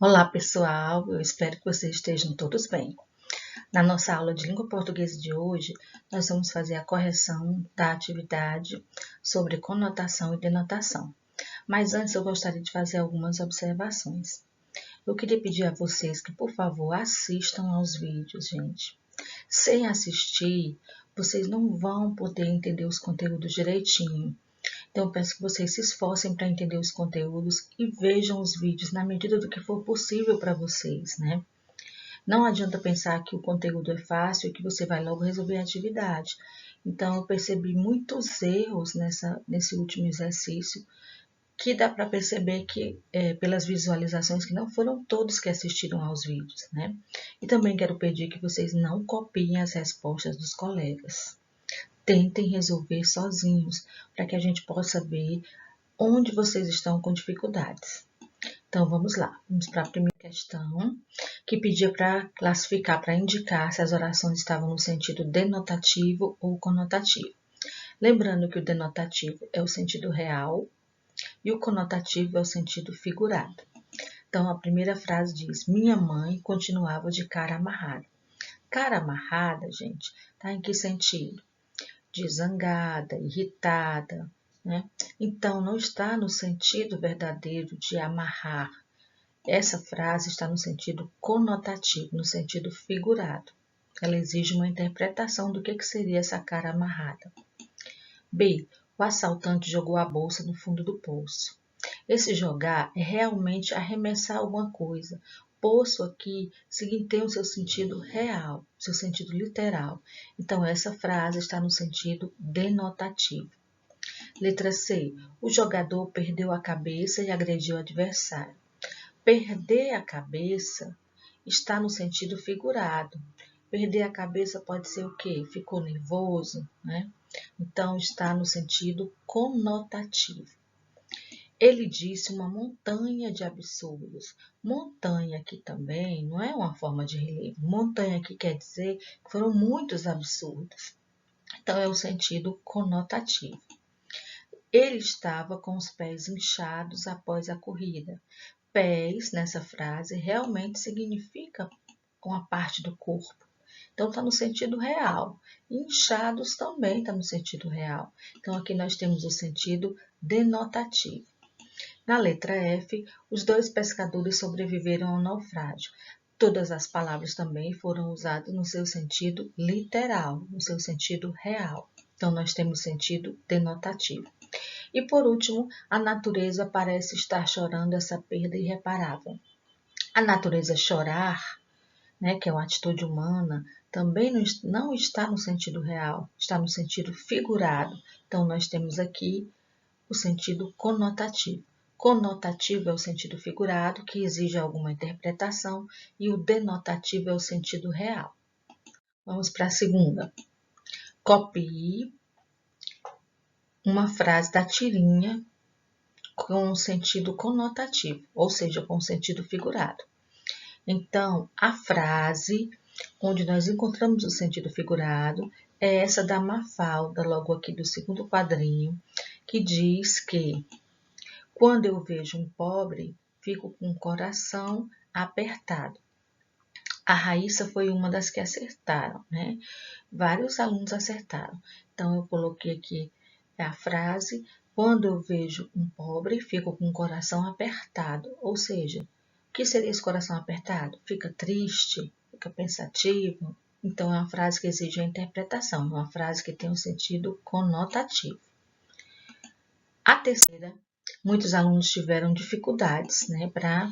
Olá, pessoal. Eu espero que vocês estejam todos bem. Na nossa aula de língua portuguesa de hoje, nós vamos fazer a correção da atividade sobre conotação e denotação. Mas antes eu gostaria de fazer algumas observações. Eu queria pedir a vocês que, por favor, assistam aos vídeos, gente. Sem assistir, vocês não vão poder entender os conteúdos direitinho. Então, eu peço que vocês se esforcem para entender os conteúdos e vejam os vídeos na medida do que for possível para vocês, né? Não adianta pensar que o conteúdo é fácil e que você vai logo resolver a atividade. Então, eu percebi muitos erros nesse último exercício, que dá para perceber que, pelas visualizações, que não foram todos que assistiram aos vídeos, né? E também quero pedir que vocês não copiem as respostas dos colegas. Tentem resolver sozinhos, para que a gente possa ver onde vocês estão com dificuldades. Então, vamos lá. Vamos para a primeira questão, que pedia para classificar, para indicar se as orações estavam no sentido denotativo ou conotativo. Lembrando que o denotativo é o sentido real e o conotativo é o sentido figurado. Então, a primeira frase diz: minha mãe continuava de cara amarrada. Cara amarrada, gente, tá em que sentido? De zangada, irritada, né? Então, não está no sentido verdadeiro de amarrar. Essa frase está no sentido conotativo, no sentido figurado. Ela exige uma interpretação do que seria essa cara amarrada. B. O assaltante jogou a bolsa no fundo do poço. Esse jogar é realmente arremessar alguma coisa. Poço aqui tem o seu sentido real, seu sentido literal. Então, essa frase está no sentido denotativo. Letra C. O jogador perdeu a cabeça e agrediu o adversário. Perder a cabeça está no sentido figurado. Perder a cabeça pode ser o quê? Ficou nervoso, né? Então, está no sentido conotativo. Ele disse uma montanha de absurdos. Montanha aqui também não é uma forma de relevo. Montanha aqui quer dizer que foram muitos absurdos. Então, é o sentido conotativo. Ele estava com os pés inchados após a corrida. Pés, nessa frase, realmente significa uma parte do corpo. Então, está no sentido real. Inchados também está no sentido real. Então, aqui nós temos o sentido denotativo. Na letra F, os dois pescadores sobreviveram ao naufrágio. Todas as palavras também foram usadas no seu sentido literal, no seu sentido real. Então, nós temos sentido denotativo. E, por último, a natureza parece estar chorando essa perda irreparável. A natureza chorar, né, que é uma atitude humana, também não está no sentido real, está no sentido figurado. Então, nós temos aqui o sentido conotativo. Conotativo é o sentido figurado, que exige alguma interpretação, e o denotativo é o sentido real. Vamos para a segunda. Copie uma frase da tirinha com sentido conotativo, ou seja, com sentido figurado. Então, a frase onde nós encontramos o sentido figurado é essa da Mafalda, logo aqui do segundo quadrinho, que diz que quando eu vejo um pobre, fico com o coração apertado. A Raíssa foi uma das que acertaram, né? Vários alunos acertaram. Então, eu coloquei aqui a frase: quando eu vejo um pobre, fico com o coração apertado. Ou seja, o que seria esse coração apertado? Fica triste, fica pensativo. Então, é uma frase que exige a interpretação, uma frase que tem um sentido conotativo. A terceira, muitos alunos tiveram dificuldades, né, para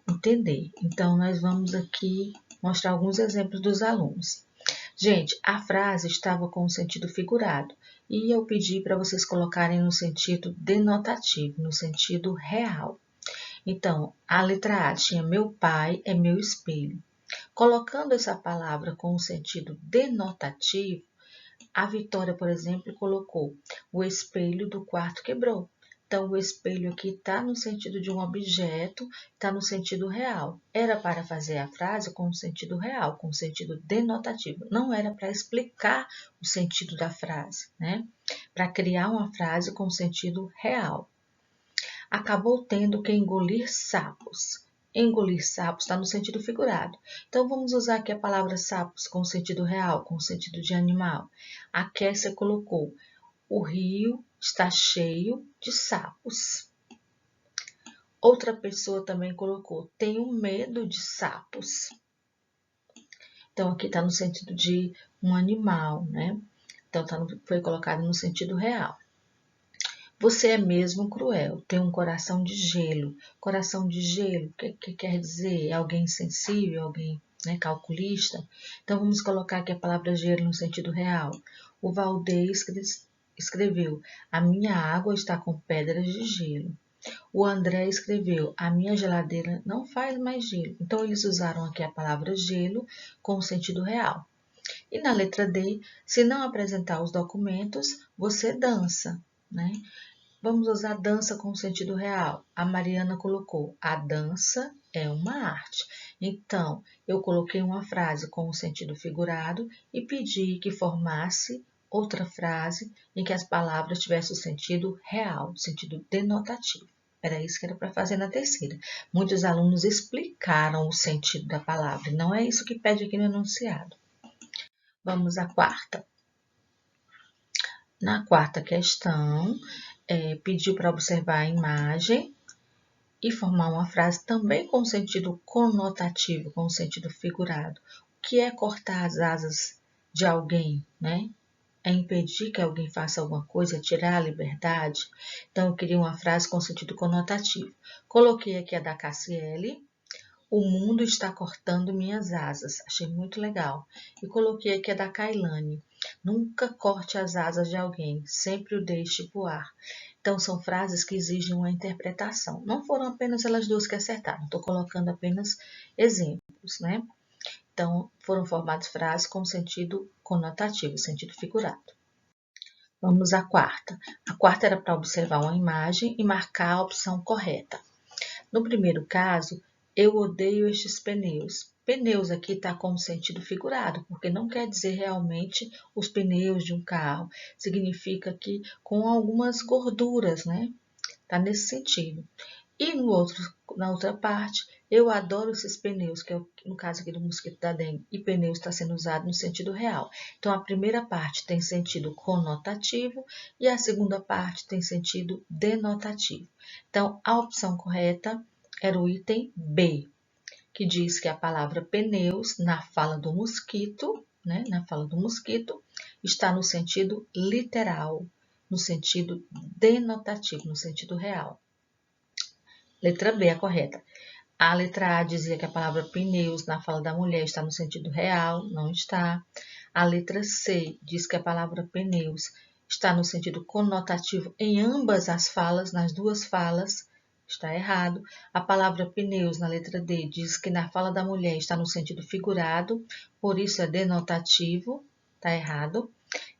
entender. Então, nós vamos aqui mostrar alguns exemplos dos alunos. Gente, a frase estava com o sentido figurado e eu pedi para vocês colocarem no sentido denotativo, no sentido real. Então, a letra A tinha meu pai é meu espelho. Colocando essa palavra com o sentido denotativo, a Vitória, por exemplo, colocou o espelho do quarto quebrou. Então, o espelho aqui está no sentido de um objeto, está no sentido real. Era para fazer a frase com o sentido real, com o sentido denotativo. Não era para explicar o sentido da frase, né? Para criar uma frase com sentido real. acabou tendo que engolir sapos. Engolir sapos está no sentido figurado. Então, vamos usar aqui a palavra sapos com o sentido real, com o sentido de animal. A Kessia colocou: o rio está cheio de sapos. Outra pessoa também colocou: tenho medo de sapos. Então, aqui está no sentido de um animal, né? Então, foi colocado no sentido real. Você é mesmo cruel, tem um coração de gelo. Coração de gelo, o que quer dizer? É alguém sensível, alguém, né, calculista? Então, vamos colocar aqui a palavra gelo no sentido real. O Valdez escreveu: a minha água está com pedras de gelo. O André escreveu: a minha geladeira não faz mais gelo. Então, eles usaram aqui a palavra gelo com o sentido real. E na letra D, se não apresentar os documentos, você dança, né? Vamos usar dança com sentido real. A Mariana colocou: a dança é uma arte. Então, eu coloquei uma frase com o sentido figurado e pedi que formasse outra frase em que as palavras tivessem o sentido real, sentido denotativo. Era isso que era para fazer na terceira. Muitos alunos explicaram o sentido da palavra, e não é isso que pede aqui no enunciado. Vamos à quarta. Na quarta questão, pediu para observar a imagem e formar uma frase também com sentido conotativo, com sentido figurado. O que é cortar as asas de alguém, né? É impedir que alguém faça alguma coisa, tirar a liberdade. Então, eu queria uma frase com sentido conotativo. Coloquei aqui a da Cassiele: o mundo está cortando minhas asas. Achei muito legal. E coloquei aqui a da Kailane: nunca corte as asas de alguém, sempre o deixe voar. Então, são frases que exigem uma interpretação. Não foram apenas elas duas que acertaram, estou colocando apenas exemplos, né? Então, foram formadas frases com sentido conotativo, sentido figurado. Vamos à quarta. A quarta era para observar uma imagem e marcar a opção correta. No primeiro caso, eu odeio estes pneus. Pneus aqui está com sentido figurado, porque não quer dizer realmente os pneus de um carro. Significa que com algumas gorduras, né? Está nesse sentido. E na outra parte, eu adoro esses pneus, que é no caso aqui do mosquito da dengue, e pneus está sendo usado no sentido real. Então, a primeira parte tem sentido conotativo e a segunda parte tem sentido denotativo. Então, a opção correta era o item B, que diz que a palavra pneus, na fala do mosquito, né, na fala do mosquito, está no sentido literal, no sentido denotativo, no sentido real. Letra B, a correta. A letra A dizia que a palavra pneus na fala da mulher está no sentido real, não está. A letra C diz que a palavra pneus está no sentido conotativo em ambas as falas, nas duas falas, está errado. A palavra pneus na letra D diz que na fala da mulher está no sentido figurado, por isso é denotativo, está errado.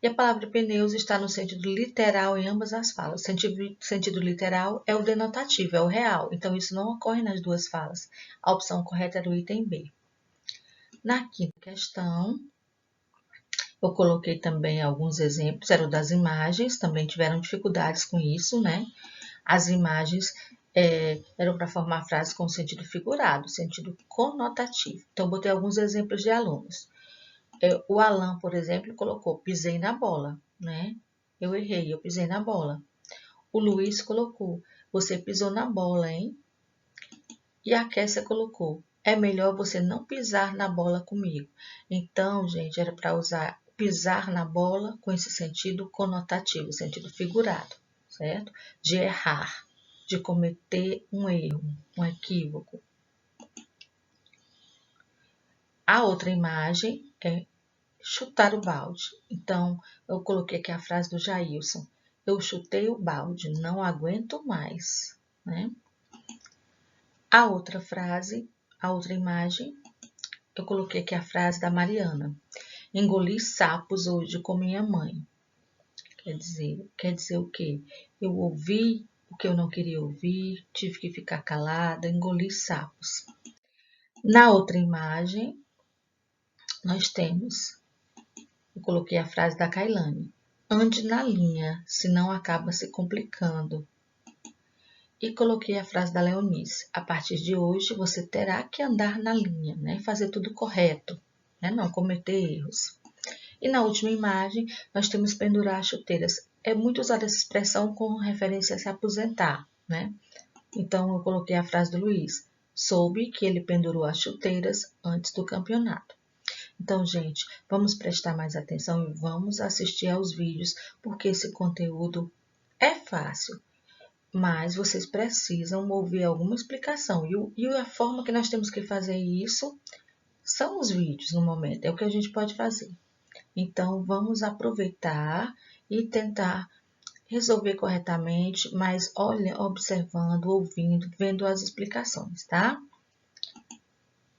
E a palavra pneus está no sentido literal em ambas as falas. Sentido literal é o denotativo, é o real. Então, isso não ocorre nas duas falas. A opção correta era o item B. Na quinta questão, eu coloquei também alguns exemplos, eram das imagens, também tiveram dificuldades com isso, né? As imagens eram para formar frases com sentido figurado, sentido conotativo. Então, botei alguns exemplos de alunos. O Alan, por exemplo, colocou: pisei na bola, né? Eu errei, eu pisei na bola. O Luiz colocou: você pisou na bola, hein? E a Kessia colocou: é melhor você não pisar na bola comigo. Então, gente, era para usar pisar na bola com esse sentido conotativo, sentido figurado, certo? De errar, de cometer um erro, um equívoco. A outra imagem é chutar o balde. Então, eu coloquei aqui a frase do Jailson: eu chutei o balde, não aguento mais, né? A outra frase, a outra imagem, eu coloquei aqui a frase da Mariana: engoli sapos hoje com minha mãe. Quer dizer o quê? Eu ouvi o que eu não queria ouvir, tive que ficar calada, engoli sapos. Na outra imagem, nós temos, eu coloquei a frase da Kailane: ande na linha, senão acaba se complicando. e coloquei a frase da Leonice. A partir de hoje, você terá que andar na linha, né? Fazer tudo correto, né? Não cometer erros. E na última imagem, nós temos pendurar as chuteiras. É muito usada essa expressão com referência a se aposentar, né? Então, eu coloquei a frase do Luiz. Soube que ele pendurou as chuteiras antes do campeonato. Então, gente, vamos prestar mais atenção e vamos assistir aos vídeos, porque esse conteúdo é fácil, mas vocês precisam ouvir alguma explicação. E a forma que nós temos que fazer isso são os vídeos no momento, é o que a gente pode fazer. Então, vamos aproveitar e tentar resolver corretamente, mas olha, observando, ouvindo, vendo as explicações, tá?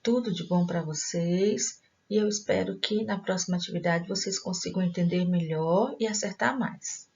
Tudo de bom para vocês e eu espero que na próxima atividade vocês consigam entender melhor e acertar mais.